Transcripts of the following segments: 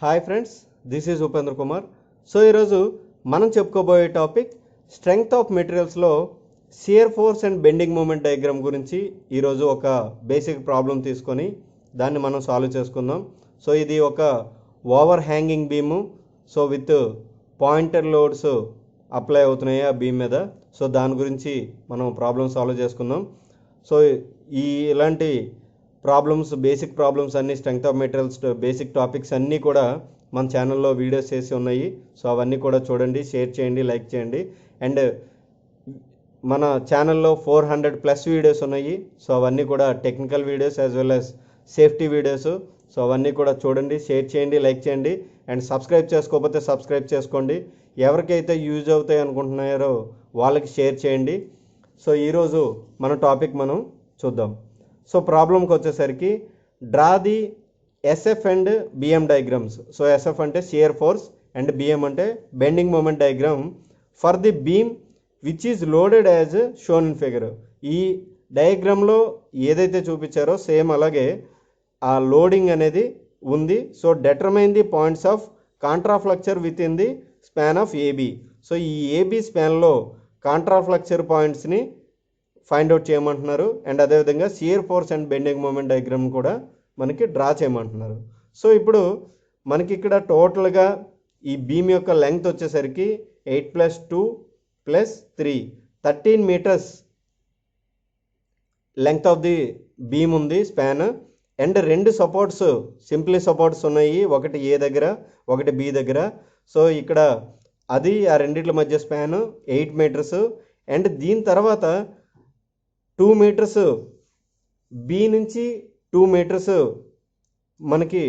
Hi friends, this is Upendra Kumar. So ఈరోజు మనం చెప్పుకోబోయే టాపిక్ స్ట్రెంగ్త్ ఆఫ్ మెటీరియల్స్లో shear force and bending moment diagram గురించి ఈరోజు ఒక బేసిక్ ప్రాబ్లం తీసుకొని దాన్ని మనం సాల్వ్ చేసుకుందాం. సో ఇది ఒక over hanging beam. So with pointer loads apply అవుతున్నాయి ఆ బీమ్ మీద. సో దాని గురించి మనం ప్రాబ్లం సాల్వ్ చేసుకుందాం. సో ఇలాంటి ప్రాబ్లమ్స్, బేసిక్ ప్రాబ్లమ్స్ అన్నీ, strength of materials basic topics అన్నీ కూడా మన ఛానల్లో వీడియోస్ చేసి ఉన్నాయి. సో అవన్నీ కూడా చూడండి, షేర్ చేయండి, లైక్ చేయండి. అండ్ మన ఛానల్లో 400+ వీడియోస్ ఉన్నాయి. సో అవన్నీ కూడా technical videos as well as safety videos. So అవన్నీ కూడా చూడండి, షేర్ చేయండి, లైక్ చేయండి. అండ్ సబ్స్క్రైబ్ చేసుకోకపోతే సబ్స్క్రైబ్ చేసుకోండి. ఎవరికైతే యూజ్ అవుతాయి అనుకుంటున్నారో వాళ్ళకి షేర్ చేయండి. సో ఈరోజు మన టాపిక్ మనం చూద్దాం. సో ప్రాబ్లంకి వచ్చేసరికి draw the SF and BM diagrams. So SF అంటే షియర్ ఫోర్స్ అండ్ బిఎం అంటే bending moment diagram for the beam which is loaded as shown in figure. ఈ డయాగ్రామ్లో ఏదైతే చూపించారో సేమ్ అలాగే ఆ లోడింగ్ అనేది ఉంది. So determine the points of contraflexure within the span of AB. So ఈ AB స్పాన్లో కాంట్రాఫ్లక్చర్ పాయింట్స్ని ఫైండ్ అవుట్ చేయమంటున్నారు. అండ్ అదేవిధంగా shear force and bending moment diagram కూడా మనకి డ్రా చేయమంటున్నారు. సో ఇప్పుడు మనకి ఇక్కడ టోటల్గా ఈ బీమ్ యొక్క లెంగ్త్ వచ్చేసరికి 8+2 + 3 13 metres length of the beam ఉంది, స్పాన్. అండ్ రెండు సపోర్ట్స్, సింప్లీ సపోర్ట్స్ ఉన్నాయి, ఒకటి ఏ దగ్గర, ఒకటి బి దగ్గర. సో ఇక్కడ అది ఆ రెండిట్ల మధ్య స్పాన్ 8 మీటర్స్. అండ్ దీని తర్వాత 2 మీటర్స్ బి నుంచి 2 మీటర్స్ మనకి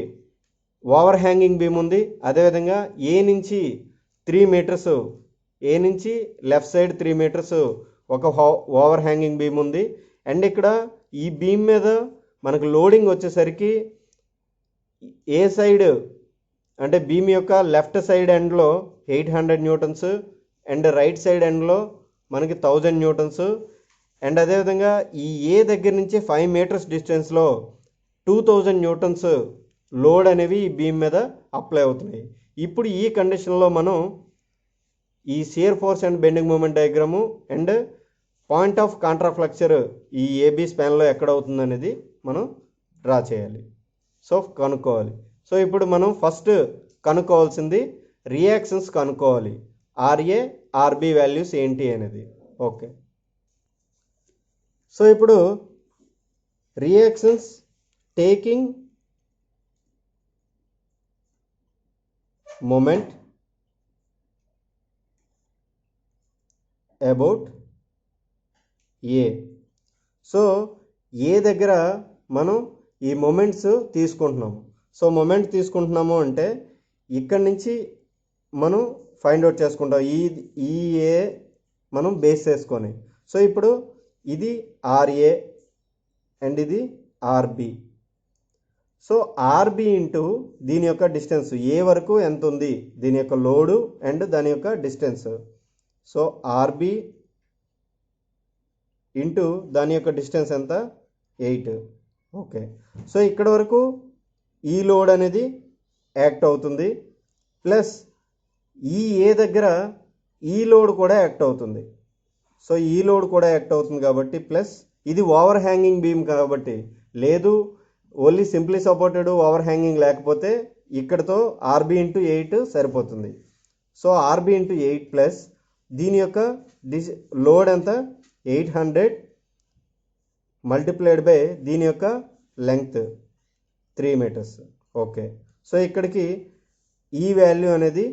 ఓవర్ హ్యాంగింగ్ బీమ్ ఉంది. అదేవిధంగా ఏ నుంచి 3 మీటర్స్, ఏ నుంచి లెఫ్ట్ సైడ్ 3 మీటర్స్ ఒక ఓవర్ హ్యాంగింగ్ బీమ్ ఉంది. అండ్ ఇక్కడ ఈ బీమ్ మీద మనకు లోడింగ్ వచ్చేసరికి ఏ సైడ్ అంటే బీమ్ యొక్క లెఫ్ట్ సైడ్ ఎండ్లో 800 న్యూటన్స్ అండ్ రైట్ సైడ్ ఎండ్లో మనకి 1000 న్యూటన్స్. అండ్ అదేవిధంగా ఈ ఏ దగ్గర నుంచి 5 మీటర్స్ డిస్టెన్స్లో 2000 న్యూటన్స్ లోడ్ అనేవి ఈ బీమ్ మీద అప్లై అవుతున్నాయి. ఇప్పుడు ఈ కండిషన్లో మనం ఈ shear force and bending moment diagram and point of contraflexure ఈ ఏబీ స్పాన్లో ఎక్కడ అవుతుంది అనేది మనం డ్రా చేయాలి. సో కనుక్కోవాలి. సో ఇప్పుడు మనం ఫస్ట్ కనుక్కోవాల్సింది రియాక్షన్స్ కనుక్కోవాలి. ఆర్ఏ, ఆర్బి వాల్యూస్ ఏంటి అనేది. ఓకే, సో ఇప్పుడు reactions taking moment about A. So A దగ్గర మనం ఈ మూమెంట్స్ తీసుకుంటున్నాము. సో మూమెంట్ తీసుకుంటున్నాము అంటే ఇక్కడి నుంచి మనం ఫైండ్ అవుట్ చేసుకుంటాం ఈ ఏ మనం బేస్ చేసుకొని. సో ఇప్పుడు ఇది ఆర్ఏ అండ్ ఇది ఆర్బి. సో ఆర్బి ఇంటూ దీని యొక్క డిస్టెన్స్ ఏ వరకు ఎంత ఉంది, దీని యొక్క లోడు అండ్ దాని యొక్క డిస్టెన్స్. సో ఆర్బి ఇంటూ దాని యొక్క డిస్టెన్స్ ఎంత, 8. ఓకే, సో ఇక్కడ వరకు ఈ లోడ్ అనేది యాక్ట్ అవుతుంది, ప్లస్ ఈ ఏ దగ్గర ఈ లోడ్ కూడా యాక్ట్ అవుతుంది. సో ఈ లోడ్ కూడా యాక్ట్ అవుతుంది కాబట్టి ప్లస్ ఇది ఓవర్ హ్యాంగింగ్ బీమ్ కాబట్టి, లేదు only simply supported over hanging లేకపోతే ఇక్కడతో ఆర్బి ఇంటూ 8 సరిపోతుంది. సో ఆర్బి ఇంటూ 8 ప్లస్ దీని యొక్క లోడ్ ఎంత, 800 మల్టిప్లైడ్ బై దీని యొక్క లెంగ్త్ 3 మీటర్స్. ఓకే, సో ఇక్కడికి ఈ వాల్యూ అనేది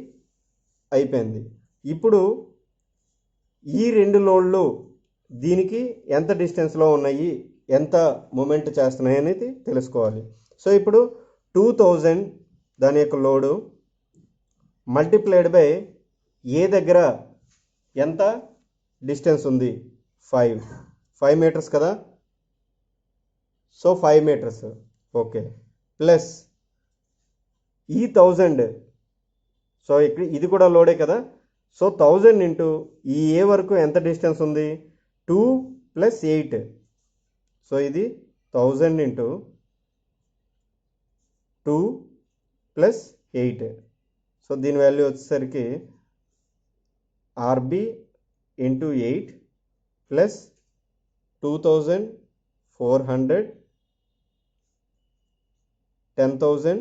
అయిపోయింది. ఇప్పుడు ఈ రెండు లోడ్లు దీనికి ఎంత డిస్టెన్స్లో ఉన్నాయి, ఎంత మూమెంట్ చేస్తున్నాయి అనేది తెలుసుకోవాలి. సో ఇప్పుడు 2000 దాని యొక్క లోడు మల్టిప్లైడ్ బై ఏ దగ్గర ఎంత డిస్టెన్స్ ఉంది, 5 మీటర్స్ కదా. So 5 metres. ఓకే, ప్లస్ ఈ 1000. సో ఇక్కడ ఇది కూడా లోడే కదా. సో 1000 ఇంటూ ఈ ఏ వరకు ఎంత డిస్టెన్స్ ఉంది, 2 + 8. సో ఇది 1000 ఇంటూ 2 + 8. సో దీని వాల్యూ వచ్చేసరికి RB into 8 plus 2400 10,000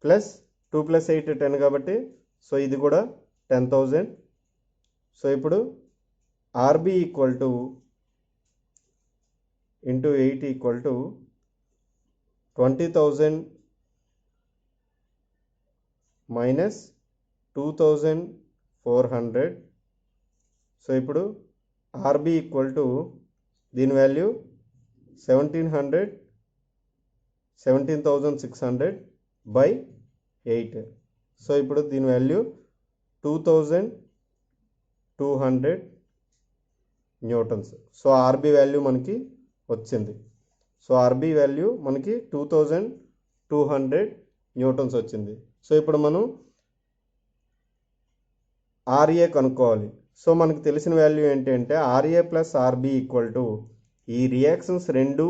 plus 2 plus 8 10 కాబట్టి సో ఇది కూడా 10,000. సో ఇప్పుడు RB equal to into 8 equal to 20,000 minus 2,400. So ఇప్పుడు ఆర్బి ఈక్వల్ టు దీని వాల్యూ 17,600 బై 8. సో ఇప్పుడు దీని value 2,200 newtons. So RB value మనకి వచ్చింది. సో ఆర్బి వాల్యూ మనకి 2,200 న్యూటన్స్ వచ్చింది. సో ఇప్పుడు మనం ఆర్ఏ కనుక్కోవాలి. సో మనకు తెలిసిన వాల్యూ ఏంటంటే RA plus RB equal to ఈ రియాక్షన్స్ రెండు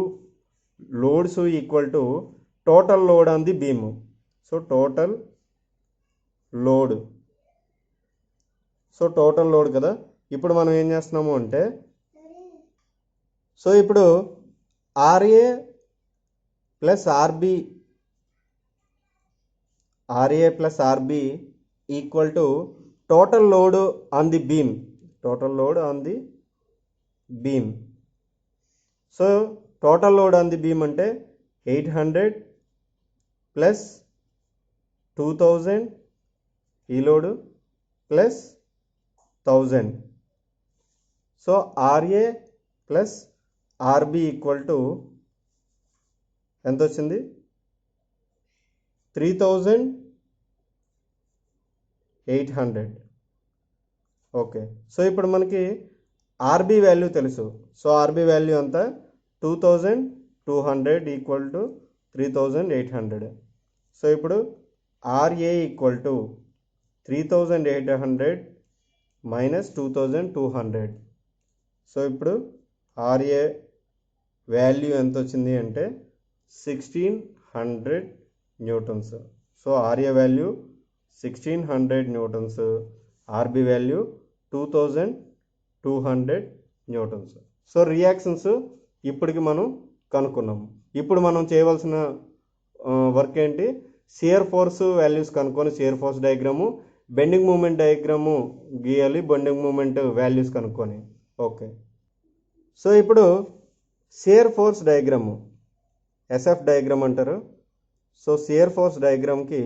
loads equal to total load on the beam. So total load. So total load కదా. ఇప్పుడు మనం ఏం చేస్తున్నాము అంటే సో ఇప్పుడు RA plus RB equal to total load on the beam. Total load on the beam. So total load on the beam అంటే 800 plus 2,000 ఈ load plus 1,000. So RA plus RB equal to ఎంత వచ్చింది? 3,800. Okay. So ఇప్పుడు మనకి RB value తెలుసు. So RB value అంతా 2,200 equal to 3,800. So ఇప్పుడు RA equal to 3,800 minus 2,200. So ఇప్పుడు ఆర్ఏ వాల్యూ ఎంత వచ్చింది అంటే 1,600 newtons. So RA value 1,600 newtons, RB value 2,200 newtons. So reactions ఇప్పటికి మనం కనుక్కున్నాము. ఇప్పుడు మనం చేయవలసిన వర్క్ ఏంటి? షియర్ ఫోర్స్ వాల్యూస్ కనుక్కొని shear force diagram, bending moment diagram గీయాలి. బెండింగ్ మూమెంట్ వాల్యూస్ కనుక్కొని. ఓకే. సో ఇప్పుడు shear force diagram SF diagram అంటారు. సో షియర్ ఫోర్స్ డయాగ్రామ్కి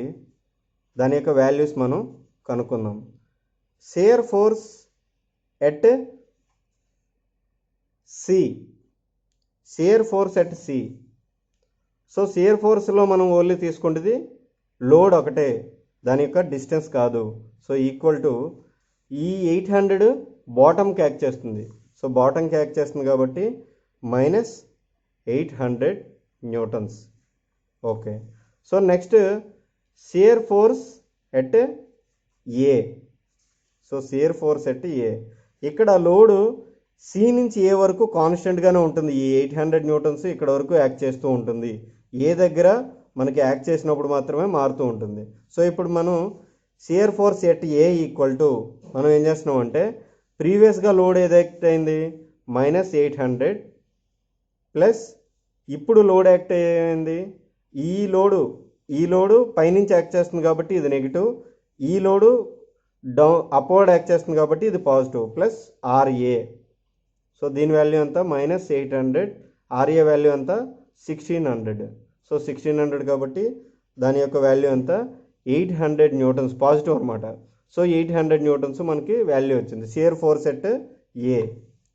దాని యొక్క వాల్యూస్ మనం కనుక్కుందాం. Shear force at C. Shear force at C. So shear ఫోర్స్లో మనం ఓన్లీ తీసుకుంటుంది లోడ్ ఒకటే, దాని యొక్క డిస్టెన్స్ కాదు. సో ఈక్వల్ టు ఈ 800 బాటమ్కి యాక్ట్ చేస్తుంది. సో బాటమ్కి యాక్ట్ చేస్తుంది కాబట్టి minus 800 newtons. Okay. So next shear force at A. So shear force at A. ఇక్కడ లోడు సి నుంచి ఏ వరకు కాన్స్టెంట్గానే ఉంటుంది. ఈ 800 న్యూటన్స్ ఇక్కడ వరకు యాక్ట్ చేస్తూ ఉంటుంది. ఏ దగ్గర మనకి యాక్ట్ చేసినప్పుడు మాత్రమే మారుతూ ఉంటుంది. సో ఇప్పుడు మనం shear force at A equal to మనం ఏం చేస్తున్నాం అంటే ప్రీవియస్గా లోడ్ ఏదైతే అయింది మైనస్ 800 ప్లస్ ఇప్పుడు లోడ్ యాక్ట్ అయింది ఈ లోడు పైనుంచి యాక్ట్ చేస్తుంది కాబట్టి ఇది నెగిటివ్, ఈ లోడు అప్వర్డ్ యాక్ట్ చేస్తుంది కాబట్టి ఇది పాజిటివ్ ప్లస్ ఆర్ఏ. సో దీని వాల్యూ అంతా మైనస్ 800, ఆర్ఏ వాల్యూ అంతా 1,600. సో 1,600 కాబట్టి దాని యొక్క వాల్యూ అంతా 800 న్యూటన్స్ పాజిటివ్ అనమాట. సో 800 న్యూటన్స్ మనకి వాల్యూ వచ్చింది shear force at A.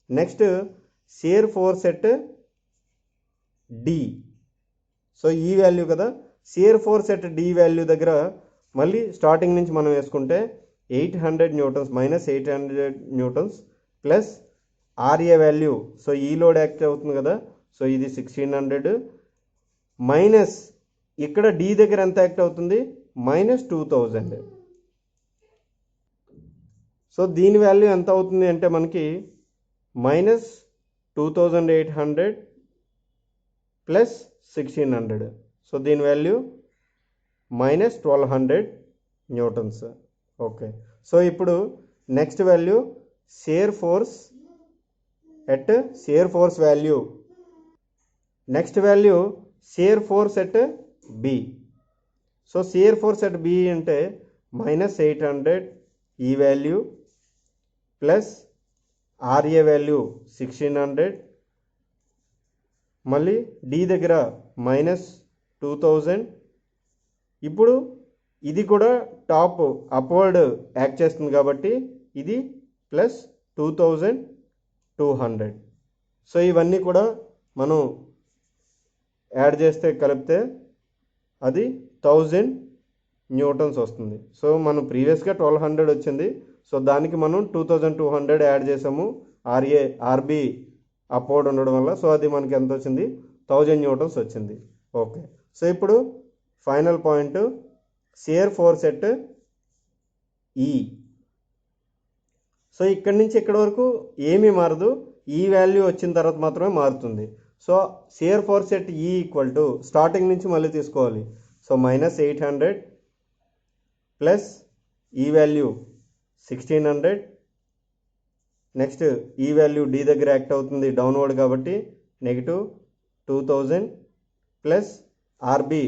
Next shear force at D. So ఈ వాల్యూ కదా. Shear force at D value దగ్గర మళ్ళీ స్టార్టింగ్ నుంచి మనం వేసుకుంటే 800 newtons minus 800 newtons plus RA value. So ఈ లోడ్ యాక్ట్ అవుతుంది కదా. సో ఇది 1,600 మైనస్ ఇక్కడ డి దగ్గర ఎంత యాక్ట్ అవుతుంది మైనస్ 2,000. సో దీని వాల్యూ ఎంత అవుతుంది అంటే మనకి మైనస్ 2,800 ప్లస్ 1,600. సో దీని value minus 1200 newtons. Okay, so ఇప్పుడు next value shear force value. Next value shear force at B. So shear force at B అంటే మైనస్ 800 ఈ వాల్యూ ప్లస్ ఆర్ఏ వాల్యూ 1600, మళ్ళీ డి దగ్గర మైనస్ 2000. ఇప్పుడు ఇది కూడా top upward act చేస్తుంది కాబట్టి ఇది ప్లస్ 2200. సో ఇవన్నీ కూడా మనం యాడ్ చేస్తే కలిపితే అది 1000 న్యూటన్స్ వస్తుంది. సో మనం ప్రీవియస్గా 1200 వచ్చింది, సో దానికి మనం 2200 యాడ్ చేసాము ఆర్బి అప్వర్డ్ ఉండడం వల్ల. సో అది మనకి ఎంత వచ్చింది, 1000 న్యూటన్స్ వచ్చింది. ఓకే, సో ఇప్పుడు final point shear force at ఈ. సో ఇక్కడి నుంచి ఇక్కడి వరకు ఏమీ మారదు, ఈ వాల్యూ వచ్చిన తర్వాత మాత్రమే మారుతుంది. సో షియర్ ఫోర్స్ ఎట్ ఈ ఈక్వల్ టు స్టార్టింగ్ నుంచి మళ్ళీ తీసుకోవాలి. సో మైనస్ 800 ప్లస్ ఈ వాల్యూ 1600. నెక్స్ట్ ఈ వాల్యూ డి దగ్గర యాక్ట్ అవుతుంది డౌన్వర్డ్ కాబట్టి negative 2000 plus RB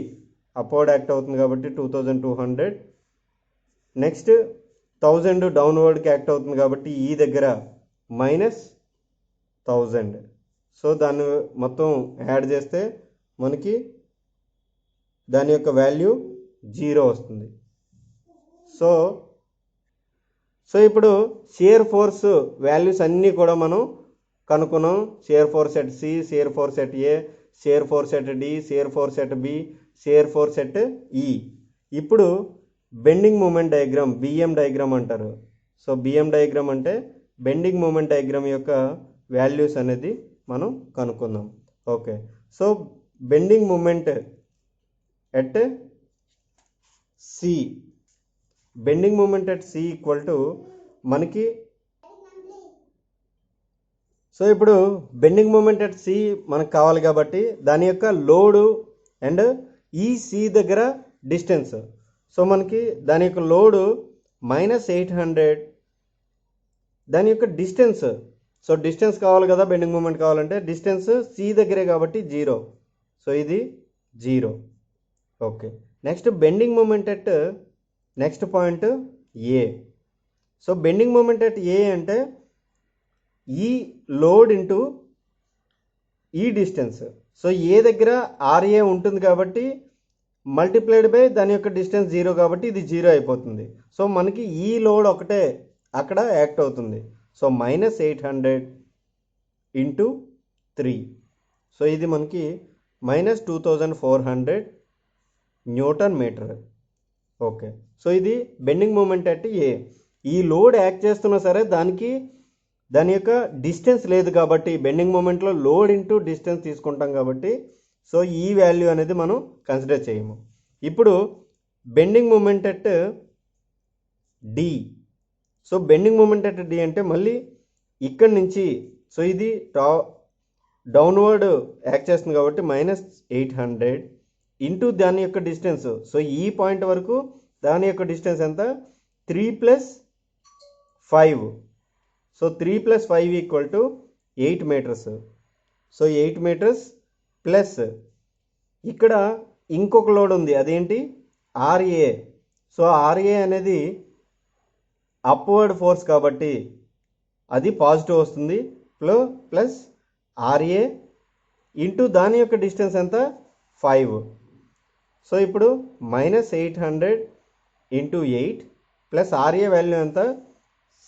upward act అవుతుంది కాబట్టి 2200. నెక్స్ట్ 1000 డౌన్వర్డ్కి యాక్ట్ అవుతుంది కాబట్టి ఈ దగ్గర మైనస్ 1000. సో దాన్ని మొత్తం యాడ్ చేస్తే మనకి దాని యొక్క వాల్యూ 0 వస్తుంది. సో ఇప్పుడు షియర్ ఫోర్స్ వాల్యూస్ అన్నీ కూడా మనం కనుక్కున్నాం. Shear force at C, shear force at A, shear force at D, shear force at B, shear force at E. ఇప్పుడు bending moment diagram, BM diagram అంటారు. సో బిఎం డయాగ్రామ్ అంటే bending moment diagram యొక్క values అనేది మనం కనుక్కుందాం. Okay, so bending moment at C, bending moment at C equal to మనకి, so ఇప్పుడు bending moment at C మనకు కావాలి కాబట్టి దాని యొక్క లోడు అండ్ ఈ సి దగ్గర డిస్టెన్స్. సో మనకి దాని యొక్క లోడు మైనస్ 800, దాని యొక్క డిస్టెన్స్. సో డిస్టెన్స్ కావాలి కదా, బెండింగ్ మూమెంట్ కావాలంటే డిస్టెన్స్ సి దగ్గరే కాబట్టి 0. సో ఇది 0. Okay, next bending moment at next point A. So bending moment at A అంటే ఈ లోడ్ ఇంటూ ఈ డిస్టెన్స్. సో ఏ దగ్గర ఆర్ఏ ఉంటుంది కాబట్టి మల్టిప్లైడ్ బై దాని యొక్క డిస్టెన్స్ 0 కాబట్టి ఇది 0 అయిపోతుంది. సో మనకి ఈ లోడ్ ఒకటే అక్కడ యాక్ట్ అవుతుంది. So minus 800 into 3. సో ఇది మనకి minus 2400 newton metre. Okay, so ఇది బెండింగ్ మూమెంట్ అట్ ఏ. ఈ లోడ్ యాక్ట్ చేస్తున్నా సరే దాని యొక్క డిస్టెన్స్ లేదు కాబట్టి బెండింగ్ మూమెంట్లో లోడ్ ఇంటూ డిస్టెన్స్ తీసుకుంటాం కాబట్టి సో ఈ వాల్యూ అనేది మనం కన్సిడర్ చేయము. ఇప్పుడు bending moment at D. So bending moment at D అంటే మళ్ళీ ఇక్కడి నుంచి, సో ఇది డౌన్వర్డ్ యాక్ట్ చేస్తుంది కాబట్టి మైనస్ 800 ఇంటూ దాని యొక్క డిస్టెన్స్. సో ఈ పాయింట్ వరకు దాని యొక్క డిస్టెన్స్ ఎంత, 3 + 5. So 3 + 5 equal to 8 metres. So 8 metres plus ఇక్కడ ఇంకొక లోడ్ ఉంది, అదేంటి ఆర్ఏ. సో ఆర్ఏ అనేది అప్వర్డ్ ఫోర్స్ కాబట్టి అది పాజిటివ్ వస్తుంది. ప్లస్ ఆర్ఏ ఇంటూ దాని యొక్క డిస్టెన్స్ ఎంత, 5. సో ఇప్పుడు minus 800 into 8 plus RA value ఎంత,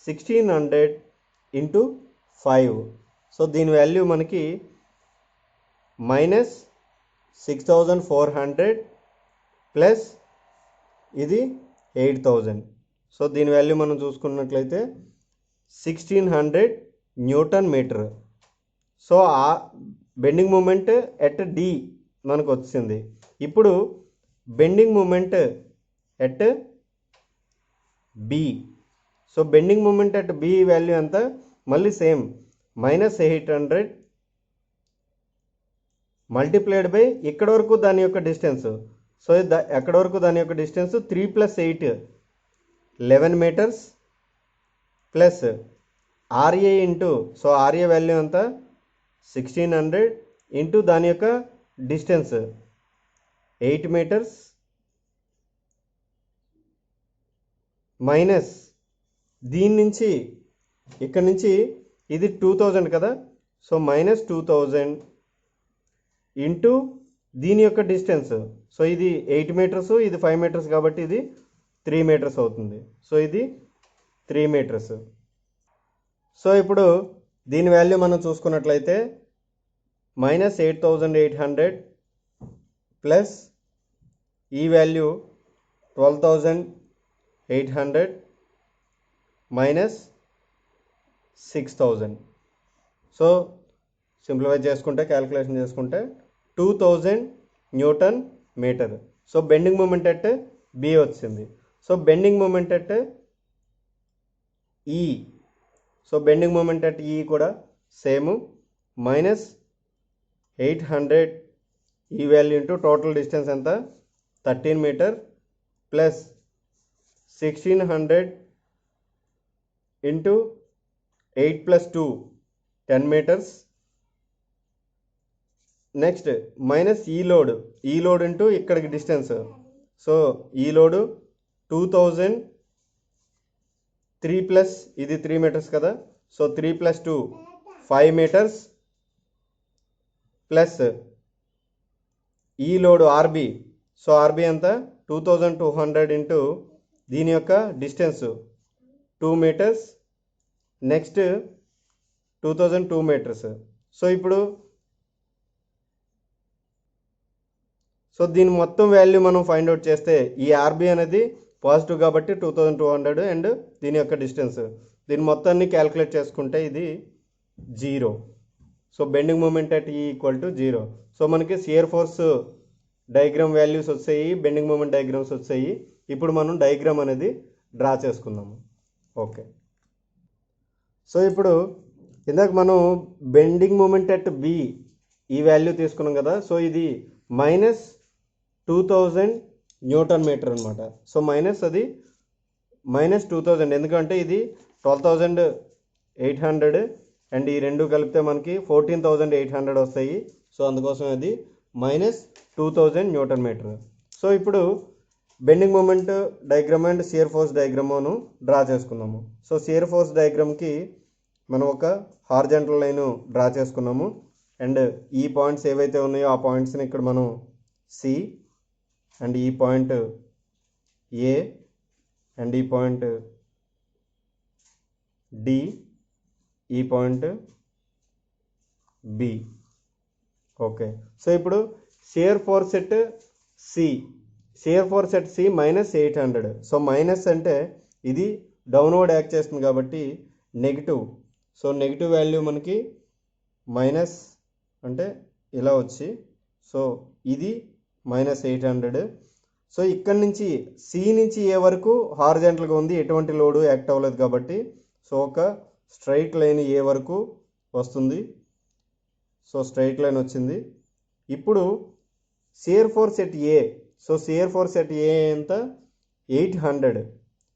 1600 ఇంటూ 5. సో దీని వాల్యూ మనకి మైనస్ 6400 ప్లస్ ఇది 8000. సో దీని వాల్యూ మనం చూసుకున్నట్లయితే 1600 న్యూటన్ మీటర్. సో ఆ బెండింగ్ మూమెంట్ ఎట్ డి మనకు వచ్చింది. ఇప్పుడు bending moment at B. So bending moment at B value ఎంత, మళ్ళీ సేమ్ మైనస్ 800 మల్టిప్లైడ్ బై ఇక్కడ వరకు దాని యొక్క డిస్టెన్స్ సో ఎక్కడ వరకు దాని యొక్క distance 3 + 8 11 metres plus RA into, so RA value అంతా 1600 ఇంటూ దాని యొక్క డిస్టెన్స్ 8 మీటర్స్ మైనస్ దీని నుంచి ఇక్కడ నుంచి ఇది 2000 కదా, సో -2000 ఇంటూ దీని యొక్క డిస్టెన్స్, సో ఇది 8 మీటర్స్, ఇది 5 మీటర్స్ కాబట్టి ఇది 3 మీటర్స్ అవుతుంది. సో ఇది 3 మీటర్స్. సో ఇప్పుడు దీని వాల్యూ మనం చూసుకున్నట్లయితే -8800 ప్లస్ ఈ వాల్యూ 12800 మైనస్ 6000. సో సింప్లిఫై చేసుకుంటే, క్యాలిక్యులేషన్ చేసుకుంటే 2000 newton metre. So bending moment at B వచ్చింది. So bending moment at E, so bending moment at E కూడా సేమ్ -800 ఈ వాల్యూ ఇంటూ టోటల్ డిస్టెన్స్ ఎంత 13 metre plus 1600 into 8 + 2 10 metres. Next minus ఈ load into ఇక్కడికి distance, so ఈ load 2000 3 plus ఇది 3 metres కదా, so 3 + 2 5 metres plus ఈ load RB, so RB ఎంత 2200 ఇంటూ దీని యొక్క distance 2 metres next 2002 metres. So ఇప్పుడు సో దీని మొత్తం వాల్యూ మనం ఫైండ్ అవుట్ చేస్తే ఈ ఆర్బి అనేది పాజిటివ్ కాబట్టి 2200 అండ్ దీని యొక్క డిస్టెన్స్, దీని మొత్తాన్ని క్యాలిక్యులేట్ చేసుకుంటే ఇది 0. సో బెండింగ్ మూమెంట్ అట్ ఈ ఈక్వల్ టు 0. సో మనకి షియర్ ఫోర్స్ డయాగ్రామ్ వాల్యూస్ వచ్చాయి, బెండింగ్ మూమెంట్ డయాగ్రామ్స్ వచ్చాయి. ఇప్పుడు మనం డయాగ్రామ్ అనేది డ్రా చేసుకుందాము. ఓకే, సో ఇప్పుడు ఇందాక మనం బెండింగ్ మూమెంట్ అట్ బి ఈ వాల్యూ తీసుకున్నాం కదా, సో ఇది -2000 న్యూటన్ మీటర్ అనమాట. సో మైనస్ అది -2000 ఎందుకంటే ఇది 12800 అండ్ ఈ రెండు కలిపితే మనకి 14800 వస్తాయి. సో అందుకోసం అది -2000 న్యూటన్ మీటర్. సో ఇప్పుడు bending moment diagram and shear force డయాగ్రామ్ను డ్రా చేసుకున్నాము. సో షియర్ ఫోర్స్ డయాగ్రామ్కి మనం ఒక హారిజాంటల్ లైన్ డ్రా చేసుకున్నాము అండ్ ఈ పాయింట్స్ ఏవైతే ఉన్నాయో ఆ పాయింట్స్ని ఇక్కడ మనం సి అండ్ ఈ పాయింట్ ఏ అండ్ ఈ పాయింట్ డి, ఈ పాయింట్ బి. ఓకే, సో ఇప్పుడు shear force at C, shear force at C -800. So minus అంటే ఇది డౌన్వర్డ్ యాక్ట్ చేస్తుంది కాబట్టి నెగిటివ్. సో నెగిటివ్ వాల్యూ మనకి మైనస్ అంటే ఇలా వచ్చి, సో ఇది -800. సో ఇక్కడ నుంచి సి నుంచి ఏ వరకు హారిజాంటల్గా ఉంది, ఎటువంటి లోడు యాక్ట్ అవ్వలేదు కాబట్టి సో ఒక స్ట్రైట్ లైన్ ఏ వరకు వస్తుంది. సో స్ట్రైట్ లైన్ వచ్చింది. ఇప్పుడు shear force at A, so shear force at ఏ ఎంత 800.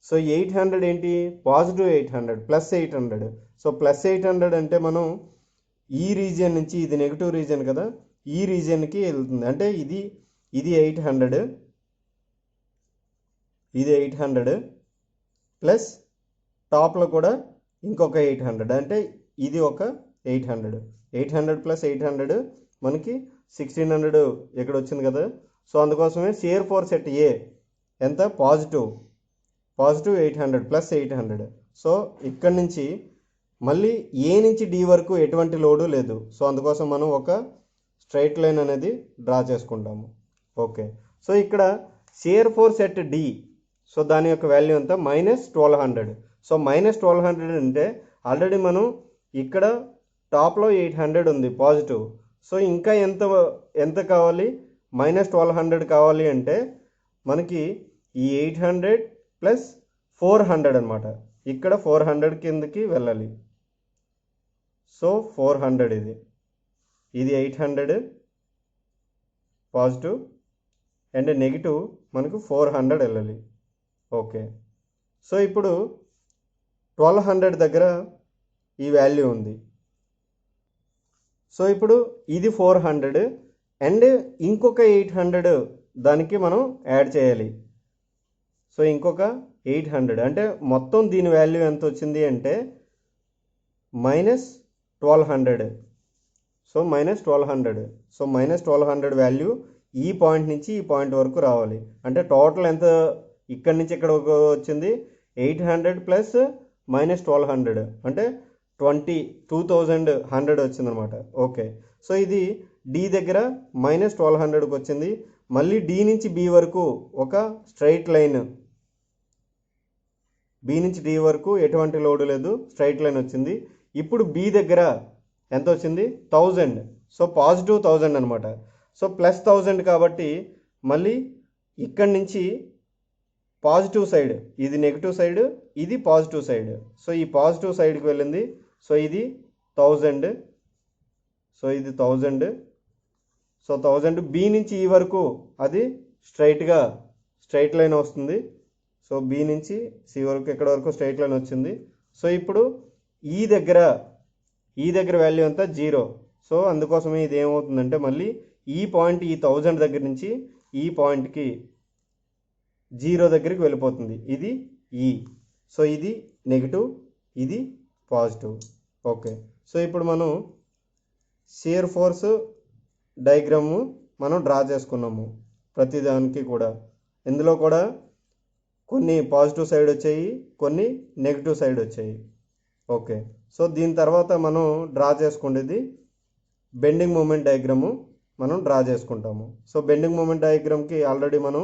సో 800 ఏంటి పాజిటివ్ 800 +800. సో +800 అంటే మనం ఈ రీజియన్ నుంచి, ఇది నెగిటివ్ రీజియన్ కదా, ఈ రీజియన్కి వెళ్తుంది. అంటే ఇది 800, ఇది 800 ప్లస్ టాప్లో కూడా ఇంకొక 800, అంటే ఇది ఒక 800 + 800 మనకి 1600 ఇక్కడ వచ్చింది కదా. సో అందుకోసమే షియర్ ఫోర్స్ ఎట్ ఏ ఎంత పాజిటివ్ 800 + 800. సో ఇక్కడ నుంచి మళ్ళీ ఏ నుంచి డి వరకు ఎటువంటి లోడు లేదు. సో అందుకోసం మనం ఒక స్ట్రైట్ లైన్ అనేది డ్రా చేసుకుంటాము. ఓకే, సో ఇక్కడ shear force at D, so దాని యొక్క వాల్యూ ఎంత -1200. సో -1200 అంటే ఆల్రెడీ మనం ఇక్కడ టాప్లో 800 ఉంది పాజిటివ్. సో ఇంకా ఎంత కావాలి, -1200 కావాలి అంటే మనకి ఈ 800 + 400 అనమాట. ఇక్కడ 400 కిందకి వెళ్ళాలి. సో 400 ఇది 800 పాజిటివ్ అండ్ నెగిటివ్ మనకు 400 వెళ్ళాలి. ఓకే. సో ఇప్పుడు 1200 దగ్గర ఈ వాల్యూ ఉంది. సో ఇప్పుడు ఇది 400 అండ్ ఇంకొక 800 దానికి మనం యాడ్ చేయాలి. సో ఇంకొక 800 అంటే మొత్తం దీని వాల్యూ ఎంత వచ్చింది అంటే -1200. సో -1200. సో -1200 వాల్యూ ఈ పాయింట్ నుంచి ఈ పాయింట్ వరకు రావాలి. అంటే టోటల్ ఎంత ఇక్కడి నుంచి ఇక్కడ వచ్చింది 800 ప్లస్ -1200 అంటే 22,100 వచ్చిందనమాట. ఓకే. సో ఇది డి దగ్గర -1200కి వచ్చింది. మళ్ళీ డి నుంచి బి వరకు ఒక స్ట్రైట్ లైన్, బి నుంచి డి వరకు ఎటువంటి లోడు లేదు, స్ట్రైట్ లైన్ వచ్చింది. ఇప్పుడు బి దగ్గర ఎంత వచ్చింది 1000. సో పాజిటివ్ 1000 అనమాట. సో +1000 కాబట్టి మళ్ళీ ఇక్కడి నుంచి పాజిటివ్ సైడ్, ఇది నెగిటివ్ సైడ్, ఇది పాజిటివ్ సైడ్. సో ఈ పాజిటివ్ సైడ్కి వెళ్ళింది. సో ఇది 1000. సో ఇది 1000. సో 1000 బి నుంచి ఈ వరకు అది స్ట్రైట్ లైన్ వస్తుంది. సో బి నుంచి సి వరకు ఇక్కడ వరకు స్ట్రైట్ లైన్ వచ్చింది. సో ఇప్పుడు ఈ దగ్గర వాల్యూ అంతా 0. సో అందుకోసమే ఇది ఏమవుతుందంటే మళ్ళీ ఈ పాయింట్ ఈ 1000 దగ్గర నుంచి ఈ పాయింట్కి 0 దగ్గరికి వెళ్ళిపోతుంది. ఇది ఈ. సో ఇది నెగిటివ్, ఇది పాజిటివ్. ఓకే. సో ఇప్పుడు మనం షియర్ ఫోర్స్ డయాగ్రాము మనం డ్రా చేసుకున్నాము ప్రతిదానికి కూడా. ఇందులో కూడా కొన్ని పాజిటివ్ సైడ్ వచ్చాయి, కొన్ని నెగిటివ్ సైడ్ వచ్చాయి. ఓకే. సో దీని తర్వాత మనం డ్రా చేసుకునేది బెండింగ్ మూమెంట్ డయాగ్రాము మనం డ్రా చేసుకుంటాము. సో బెండింగ్ మూమెంట్ డయాగ్రామ్కి ఆల్రెడీ మనం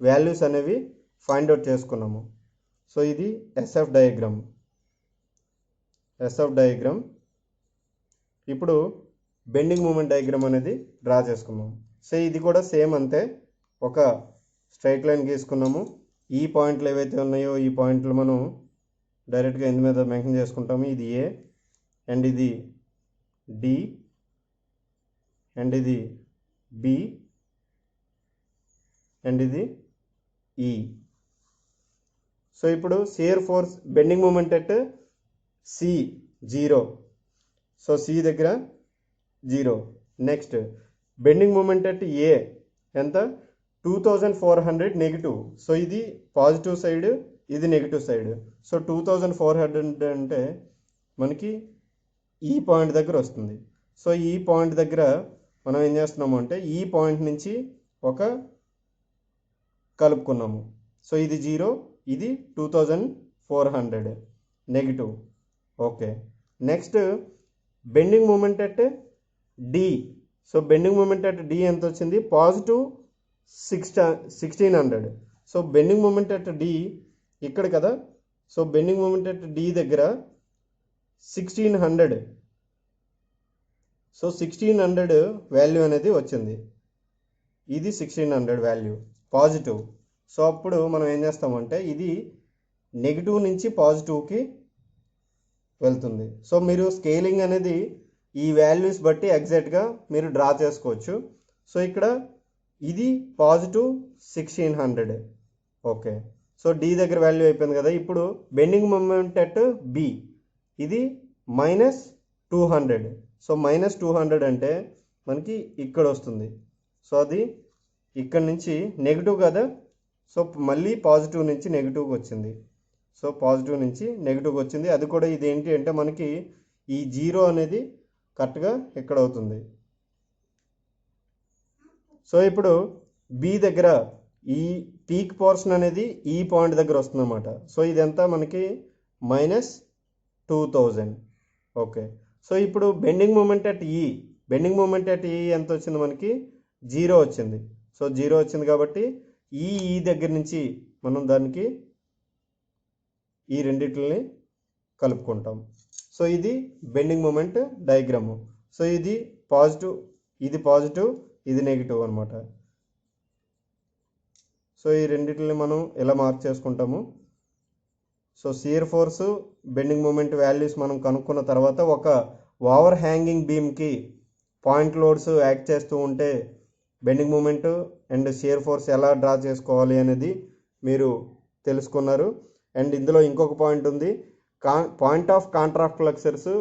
వాల్యూస్ అనేవి ఫైండ్ అవుట్ చేసుకున్నాము. సో ఇది ఎస్ఎఫ్ డయాగ్రామ్. ఇప్పుడు బెండింగ్ మూమెంట్ డయాగ్రామ్ అనేది డ్రా చేసుకున్నాము. సో ఇది కూడా సేమ్ అంతే, ఒక స్ట్రైట్ లైన్ గీసుకున్నాము. ఈ పాయింట్లు ఏవైతే ఉన్నాయో ఈ పాయింట్లు మనం డైరెక్ట్గా ఇందు మీద మెన్షన్ చేసుకుంటాము. ఇది ఏ అండ్ ఇది డి అండ్ ఇది బి అండ్ ఇది ఈ. సో ఇప్పుడు shear force bending moment at C 0. So C దగ్గర 0. Next bending moment at A ఎంత 2400 నెగిటివ్. సో ఇది పాజిటివ్ సైడ్, ఇది నెగిటివ్ సైడ్. సో 2400 అంటే మనకి ఈ పాయింట్ దగ్గర వస్తుంది. సో ఈ పాయింట్ దగ్గర మనం ఏం చేస్తున్నాము అంటే ఈ పాయింట్ నుంచి ఒక కలుపుకున్నాము. సో ఇది 0, ఇది 2400 negative. Okay. Next bending moment at D. So bending moment at D ఎంత వచ్చింది positive 1600. So bending moment at D ఇక్కడ కదా. So bending moment at D దగ్గర 1600. సో 1600 వాల్యూ అనేది వచ్చింది. ఇది 1600 వాల్యూ పాజిటివ్. సో అప్పుడు మనం ఏం చేస్తామంటే ఇది నెగిటివ్ నుంచి పాజిటివ్కి వెళ్తుంది. సో మీరు స్కేలింగ్ అనేది ఈ వాల్యూస్ బట్టి ఎగ్జాక్ట్గా మీరు డ్రా చేసుకోవచ్చు. సో ఇక్కడ ఇది పాజిటివ్ 1600. ఓకే. సో డి దగ్గర వాల్యూ అయిపోయింది కదా. ఇప్పుడు బెండింగ్ మూమెంట్ అట్ బి ఇది -200. సో -200 అంటే మనకి ఇక్కడ వస్తుంది. సో అది ఇక్కడ నుంచి నెగిటివ్ కదా. సో మళ్ళీ పాజిటివ్ నుంచి నెగిటివ్కి వచ్చింది. సో పాజిటివ్ నుంచి నెగిటివ్కి వచ్చింది. అది కూడా ఇది ఏంటి అంటే మనకి ఈ 0 అనేది కరెక్ట్గా ఇక్కడ అవుతుంది. సో ఇప్పుడు బి దగ్గర ఈ పీక్ పోర్షన్ అనేది ఈ పాయింట్ దగ్గర వస్తుంది అన్నమాట. సో ఇదంతా మనకి -2000. ఓకే. సో ఇప్పుడు బెండింగ్ మూమెంట్ అట్ ఈ ఎంత వచ్చింది మనకి 0 వచ్చింది. సో 0 వచ్చింది కాబట్టి ఈ దగ్గర నుంచి మనం దానికి ఈ రెండిటిని కలుపుకుంటాం. సో ఇది బెండింగ్ మూమెంట్ డయాగ్రాము. సో ఇది పాజిటివ్, ఇది నెగిటివ్ అనమాట. సో ఈ రెండిటిని మనం ఎలా మార్క్ చేసుకుంటాము. So shear force bending moment values మనం కనుక్కున్న తర్వాత ఒక ఓవర్ హ్యాంగింగ్ బీమ్కి పాయింట్ లోడ్స్ యాక్ట్ చేస్తూ ఉంటే bending moment and shear force ఎలా డ్రా చేసుకోవాలి అనేది మీరు తెలుసుకున్నారు. అండ్ ఇందులో ఇంకొక పాయింట్ ఉంది, point of contraflexures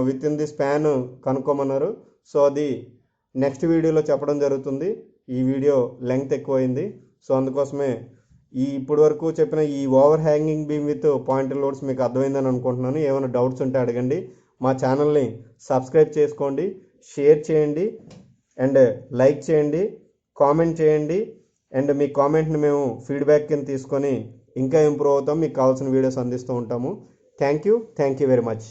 within the span కనుక్కోమన్నారు. సో అది నెక్స్ట్ వీడియోలో చెప్పడం జరుగుతుంది. ఈ వీడియో లెంగ్త్ ఎక్కువైంది, సో అందుకోసమే ఇప్పటి వరకు చెప్పిన ఈ over hanging beam with pointer loads మీకు అర్థమైందని అనుకుంటున్నాను. ఏమైనా డౌట్స్ ఉంటే అడగండి. మా ఛానల్ని సబ్స్క్రైబ్ చేసుకోండి, షేర్ చేయండి అండ్ లైక్ చేయండి, కామెంట్ చేయండి. అండ్ మీ కామెంట్ని మేము ఫీడ్బ్యాక్ కింద తీసుకొని ఇంకా ఇంప్రూవ్ అవుతాం, మీకు కావాల్సిన వీడియోస్ అందిస్తూ ఉంటాము. Thank you very much.